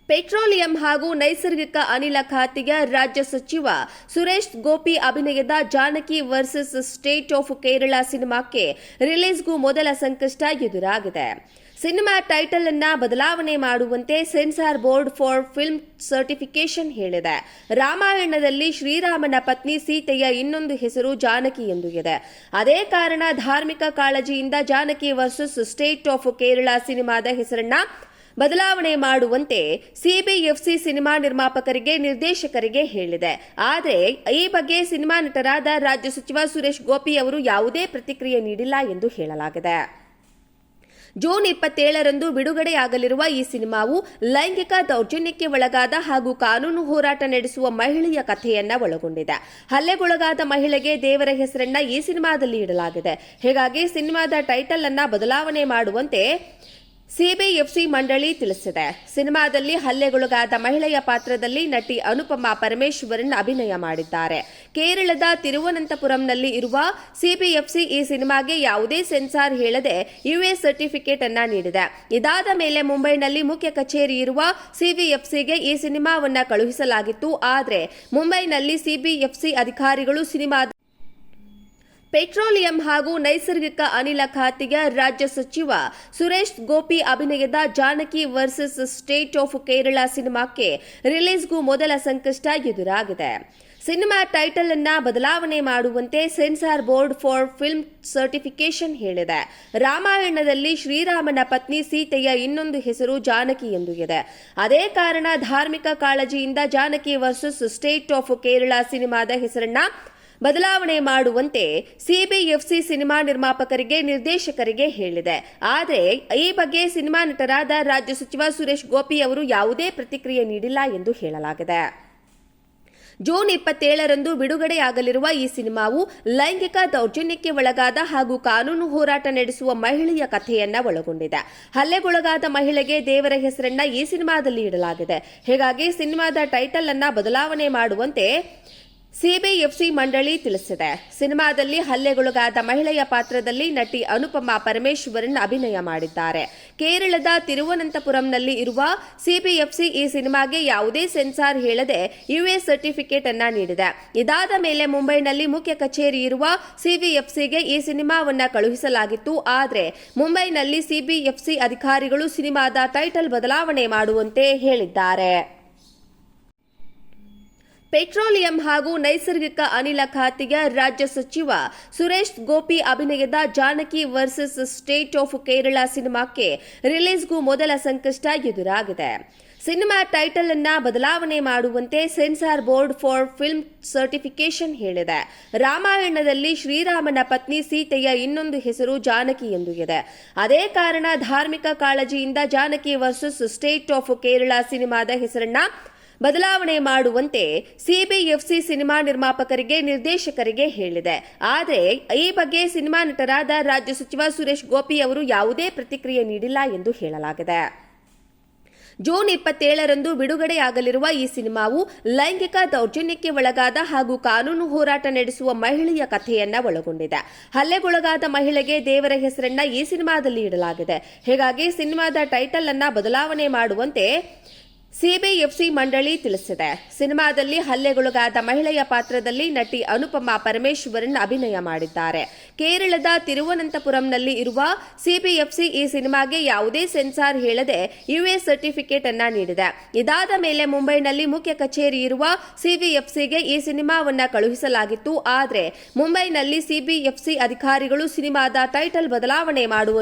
Petroleum ಹಾಗೂ ನೈಸರ್ಗಿಕ ಅನಿಲ ಖಾತೆಯ ರಾಜ್ಯ ಸಚಿವ ಸುರೇಶ್ ಗೋಪಿ ಅಭಿನಯದ Janaki versus state of Kerala ಸಿನಿಮಾಕ್ಕೆ ರಿಲೀಸ್ಗೂ ಮೊದಲ ಸಂಕಷ್ಟ ಎದುರಾಗಿದೆ. ಸಿನಿಮಾ ಟೈಟಲ್ ಅನ್ನ ಬದಲಾವಣೆ ಮಾಡುವಂತೆ censor board for film certification ಹೇಳಿದೆ. ರಾಮಾಯಣದಲ್ಲಿ ಶ್ರೀರಾಮನ ಪತ್ನಿ ಸೀತೆಯ ಇನ್ನೊಂದು ಹೆಸರು ಜಾನಕಿ ಎಂದು ಇದೆ. ಅದೇ ಕಾರಣ ಧಾರ್ಮಿಕ ಕಾಳಜಿಯಿಂದ Janaki versus state of Kerala ಸಿನಿಮಾದ ಹೆಸರನ್ನ ಬದಲಾವಣೆ ಮಾಡುವಂತೆ ಸಿಬಿಎಫ್ಸಿ ಸಿನಿಮಾ ನಿರ್ಮಾಪಕರಿಗೆ ನಿರ್ದೇಶಕರಿಗೆ ಹೇಳಿದೆ. ಆದರೆ ಈ ಬಗ್ಗೆ ಸಿನಿಮಾ ನಟರಾದ ರಾಜ್ಯ ಸಚಿವ ಸುರೇಶ್ ಗೋಪಿ ಅವರು ಯಾವುದೇ ಪ್ರತಿಕ್ರಿಯೆ ನೀಡಿಲ್ಲ ಎಂದು ಹೇಳಲಾಗಿದೆ. ಜೂನ್ 27ರಂದು ಬಿಡುಗಡೆಯಾಗಲಿರುವ ಈ ಸಿನಿಮಾವು ಲೈಂಗಿಕ ದೌರ್ಜನ್ಯಕ್ಕೆ ಒಳಗಾದ ಹಾಗೂ ಕಾನೂನು ಹೋರಾಟ ನಡೆಸುವ ಮಹಿಳೆಯ ಕಥೆಯನ್ನ ಒಳಗೊಂಡಿದೆ. ಹಲ್ಲೆಗೊಳಗಾದ ಮಹಿಳೆಗೆ ದೇವರ ಹೆಸರನ್ನ ಈ ಸಿನಿಮಾದಲ್ಲಿ ಇಡಲಾಗಿದೆ. ಹೀಗಾಗಿ ಸಿನಿಮಾದ ಟೈಟಲ್ ಅನ್ನ ಬದಲಾವಣೆ ಮಾಡುವಂತೆ ಸಿಬಿಎಫ್ಸಿ ಮಂಡಳಿ ತಿಳಿಸಿದೆ. ಸಿನಿಮಾದಲ್ಲಿ ಹಲ್ಲೆಗೊಳಗಾದ ಮಹಿಳೆಯ ಪಾತ್ರದಲ್ಲಿ ನಟಿ ಅನುಪಮಾ ಪರಮೇಶ್ವರನ್ ಅಭಿನಯ ಮಾಡಿದ್ದಾರೆ. ಕೇರಳದ ತಿರುವನಂತಪುರಂನಲ್ಲಿ ಇರುವ ಸಿಬಿಎಫ್ಸಿ ಈ ಸಿನಿಮಾಗೆ ಯಾವುದೇ ಸೆನ್ಸಾರ್ ಹೇಳದೆ ಯುಎ ಸರ್ಟಿಫಿಕೇಟ್ ಅನ್ನ ನೀಡಿದೆ. ಇದಾದ ಮೇಲೆ ಮುಂಬೈನಲ್ಲಿ ಮುಖ್ಯ ಕಚೇರಿ ಇರುವ ಸಿಬಿಎಫ್ಸಿಗೆ ಈ ಸಿನಿಮಾವನ್ನ ಕಳುಹಿಸಲಾಗಿತ್ತು. ಆದರೆ ಮುಂಬೈನಲ್ಲಿ ಸಿಬಿಎಫ್ಸಿ ಅಧಿಕಾರಿಗಳು ಸಿನಿಮಾದ ಪೆಟ್ರೋಲಿಯಂ ಹಾಗೂ ನೈಸರ್ಗಿಕ ಅನಿಲ ಖಾತೆಯ ರಾಜ್ಯ ಸಚಿವ ಸುರೇಶ್ ಗೋಪಿ ಅಭಿನಯದ Janaki versus state of Kerala ಸಿನಿಮಾಕ್ಕೆ ರಿಲೀಸ್ಗೂ ಮೊದಲ ಸಂಕಷ್ಟ ಎದುರಾಗಿದೆ. ಸಿನಿಮಾ ಟೈಟಲ್ ಅನ್ನ ಬದಲಾವಣೆ ಮಾಡುವಂತೆ censor board for film certification ಹೇಳಿದೆ. ರಾಮಾಯಣದಲ್ಲಿ ಶ್ರೀರಾಮನ ಪತ್ನಿ ಸೀತೆಯ ಇನ್ನೊಂದು ಹೆಸರು ಜಾನಕಿ ಎಂದು ಇದೆ. ಅದೇ ಕಾರಣ ಧಾರ್ಮಿಕ ಕಾಳಜಿಯಿಂದ Janaki versus state of Kerala ಸಿನಿಮಾದ ಹೆಸರನ್ನ ಬದಲಾವಣೆ ಮಾಡುವಂತೆ ಸಿಬಿಎಫ್ಸಿ ಸಿನಿಮಾ ನಿರ್ಮಾಪಕರಿಗೆ ನಿರ್ದೇಶಕರಿಗೆ ಹೇಳಿದೆ. ಆದರೆ ಈ ಬಗ್ಗೆ ಸಿನಿಮಾ ನಟರಾದ ರಾಜ್ಯ ಸಚಿವ ಸುರೇಶ್ ಗೋಪಿ ಅವರು ಯಾವುದೇ ಪ್ರತಿಕ್ರಿಯೆ ನೀಡಿಲ್ಲ ಎಂದು ಹೇಳಲಾಗಿದೆ. ಜೂನ್ 27ರಂದು ಬಿಡುಗಡೆಯಾಗಲಿರುವ ಈ ಸಿನಿಮಾವು ಲೈಂಗಿಕ ದೌರ್ಜನ್ಯಕ್ಕೆ ಒಳಗಾದ ಹಾಗೂ ಕಾನೂನು ಹೋರಾಟ ನಡೆಸುವ ಮಹಿಳೆಯ ಕಥೆಯನ್ನ ಒಳಗೊಂಡಿದೆ. ಹಲ್ಲೆಗೊಳಗಾದ ಮಹಿಳೆಗೆ ದೇವರ ಹೆಸರನ್ನ ಈ ಸಿನಿಮಾದಲ್ಲಿ ಇಡಲಾಗಿದೆ. ಹೀಗಾಗಿ ಸಿನಿಮಾದ ಟೈಟಲ್ ಅನ್ನ ಬದಲಾವಣೆ ಮಾಡುವಂತೆ ಸಿಬಿಎಫ್ಸಿ ಮಂಡಳಿ ತಿಳಿಸಿದೆ. ಸಿನಿಮಾದಲ್ಲಿ ಹಲ್ಲೆಗೊಳಗಾದ ಮಹಿಳೆಯ ಪಾತ್ರದಲ್ಲಿ ನಟಿ ಅನುಪಮಾ ಪರಮೇಶ್ವರನ್ ಅಭಿನಯ ಮಾಡಿದ್ದಾರೆ. ಕೇರಳದ ತಿರುವನಂತಪುರಂನಲ್ಲಿ ಇರುವ ಸಿಬಿಎಫ್ಸಿ ಈ ಸಿನಿಮಾಗೆ ಯಾವುದೇ ಸೆನ್ಸಾರ್ ಹೇಳದೆ ಯುಎ ಸರ್ಟಿಫಿಕೇಟ್ ಅನ್ನ ನೀಡಿದೆ. ಇದಾದ ಮೇಲೆ ಮುಂಬೈನಲ್ಲಿ ಮುಖ್ಯ ಕಚೇರಿ ಇರುವ ಸಿಬಿಎಫ್ಸಿಗೆ ಈ ಸಿನಿಮಾವನ್ನ ಕಳುಹಿಸಲಾಗಿತ್ತು. ಆದರೆ ಮುಂಬೈನಲ್ಲಿ ಸಿಬಿಎಫ್ಸಿ ಅಧಿಕಾರಿಗಳು ಸಿನಿಮಾದ ಟೈಟಲ್ ಬದಲಾವಣೆ ಮಾಡುವಂತೆ ಹೇಳಿದ್ದಾರೆ. ಪೆಟ್ರೋಲಿಯಂ ಹಾಗೂ ನೈಸರ್ಗಿಕ ಅನಿಲ ಖಾತೆಯ ರಾಜ್ಯ ಸಚಿವ ಸುರೇಶ್ ಗೋಪಿ ಅಭಿನಯದ Janaki versus state of Kerala ಸಿನಿಮಾಕ್ಕೆ ರಿಲೀಸ್ಗೂ ಮೊದಲ ಸಂಕಷ್ಟ ಎದುರಾಗಿದೆ. ಸಿನಿಮಾ ಟೈಟಲ್ ಅನ್ನ ಬದಲಾವಣೆ ಮಾಡುವಂತೆ censor board for film certification ಹೇಳಿದೆ. ರಾಮಾಯಣದಲ್ಲಿ ಶ್ರೀರಾಮನ ಪತ್ನಿ ಸೀತೆಯ ಇನ್ನೊಂದು ಹೆಸರು ಜಾನಕಿ ಎಂದು ಇದೆ. ಅದೇ ಕಾರಣ ಧಾರ್ಮಿಕ ಕಾಳಜಿಯಿಂದ Janaki versus state of Kerala ಸಿನಿಮಾದ ಹೆಸರನ್ನ ಬದಲಾವಣೆ ಮಾಡುವಂತೆ ಸಿಬಿಎಫ್ಸಿ ಸಿನಿಮಾ ನಿರ್ಮಾಪಕರಿಗೆ ನಿರ್ದೇಶಕರಿಗೆ ಹೇಳಿದೆ. ಆದರೆ ಈ ಬಗ್ಗೆ ಸಿನಿಮಾ ನಟರಾದ ರಾಜ್ಯ ಸಚಿವ ಸುರೇಶ್ ಗೋಪಿ ಅವರು ಯಾವುದೇ ಪ್ರತಿಕ್ರಿಯೆ ನೀಡಿಲ್ಲ ಎಂದು ಹೇಳಲಾಗಿದೆ. ಜೂನ್ 27ರಂದು ಬಿಡುಗಡೆಯಾಗಲಿರುವ ಈ ಸಿನಿಮಾವು ಲೈಂಗಿಕ ದೌರ್ಜನ್ಯಕ್ಕೆ ಒಳಗಾದ ಹಾಗೂ ಕಾನೂನು ಹೋರಾಟ ನಡೆಸುವ ಮಹಿಳೆಯ ಕಥೆಯನ್ನ ಒಳಗೊಂಡಿದೆ. ಹಲ್ಲೆಗೊಳಗಾದ ಮಹಿಳೆಗೆ ದೇವರ ಹೆಸರನ್ನ ಈ ಸಿನಿಮಾದಲ್ಲಿ ಇಡಲಾಗಿದೆ. ಹೀಗಾಗಿ ಸಿನಿಮಾದ ಟೈಟಲ್ ಅನ್ನ ಬದಲಾವಣೆ ಮಾಡುವಂತೆ ಸಿಬಿಎಫ್ಸಿ ಮಂಡಳಿ ತಿಳಿಸಿದೆ. ಸಿನಿಮಾದಲ್ಲಿ ಹಲ್ಲೆಗೊಳಗಾದ ಮಹಿಳೆಯ ಪಾತ್ರದಲ್ಲಿ ನಟಿ ಅನುಪಮಾ ಪರಮೇಶ್ವರನ್ ಅಭಿನಯ ಮಾಡಿದ್ದಾರೆ. ಕೇರಳದ ತಿರುವನಂತಪುರಂನಲ್ಲಿ ಇರುವ ಸಿಬಿಎಫ್ಸಿ ಈ ಸಿನಿಮಾಗೆ ಯಾವುದೇ ಸೆನ್ಸಾರ್ ಹೇಳದೆ ಯುಎ ಸರ್ಟಿಫಿಕೇಟ್ ಅನ್ನ ನೀಡಿದೆ. ಇದಾದ ಮೇಲೆ ಮುಂಬೈನಲ್ಲಿ ಮುಖ್ಯ ಕಚೇರಿ ಇರುವ ಸಿಬಿಎಫ್ಸಿಗೆ ಈ ಸಿನಿಮಾವನ್ನ ಕಳುಹಿಸಲಾಗಿತ್ತು. ಆದರೆ ಮುಂಬೈನಲ್ಲಿ ಸಿಬಿಎಫ್ಸಿ ಅಧಿಕಾರಿಗಳು ಸಿನಿಮಾದ ಟೈಟಲ್ ಬದಲಾವಣೆ ಮಾಡುವ